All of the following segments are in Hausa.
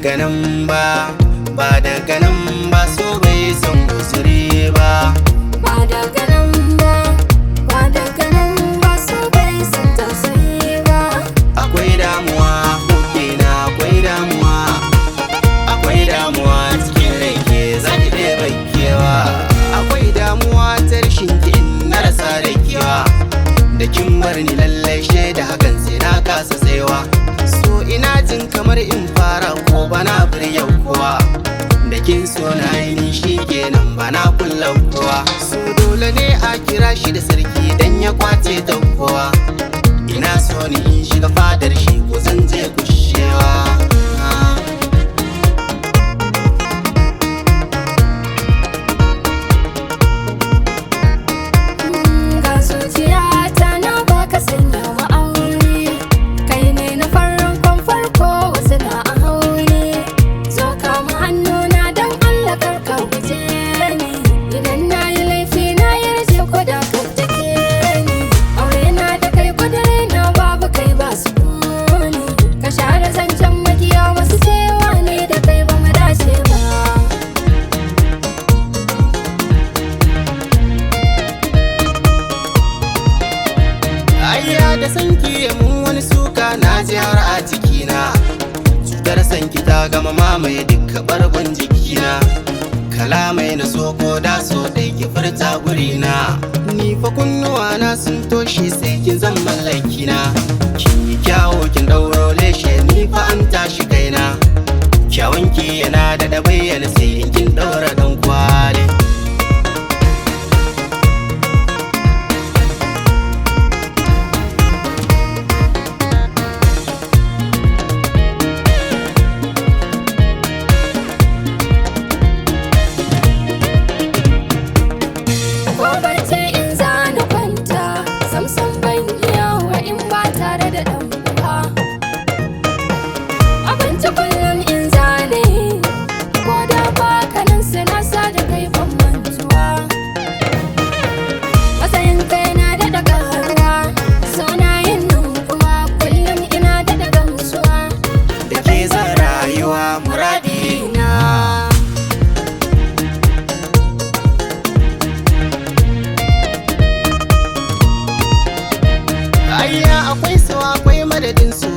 daga nan ba so bai san guzuri ba. Ba daga nan ba so bai san tausayi ba. Akwai damuwa hukina, akwai damuwa cikin ranke zaki ɗaya bakkewa. Akwai damuwa ta rashin kin na rasa rakewa, da kin bar ni lallai shaida hakan sai na kasa tsayawa. So ina jin kamar in fara ko bana yau kuwa, da kin so na yi shi kenan bana kullum kuwa. So dole ne a kira shi da sarki dan ya kwace ta kuwa. Ina so ni in shiga fadar shi ko zan je kushewa. Da sanki ya mun wani suka na ji har a cikina, cutar sanki ta gama mamaye duka bargon jikina. Kalamai na so ko da so dai ki furta gurina, ni fa kunnuwa na sun toshe sai kin zan mallakina. Kin yi kyawo kin dauro leshe ni fa an tashi kaina, kyawunki yana da bayyana sai in kin daura dan kwali. Akwai so akwai madadin so,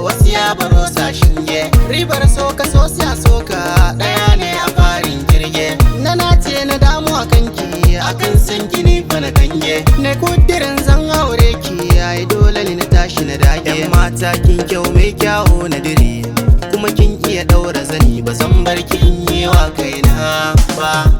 wasu ya baro sashinge. Ribar so ka so siya soka daya ne a farin kirge. Na nace na damu a kanki akan san gini fa na kange. Ne kudirin zan aure ki yayi dole ne na tashi na dage. Yan mata kin kyau mai kyawo na dire, kuma kin iya daura zani ba zan bar ki in yi wa kaina ba.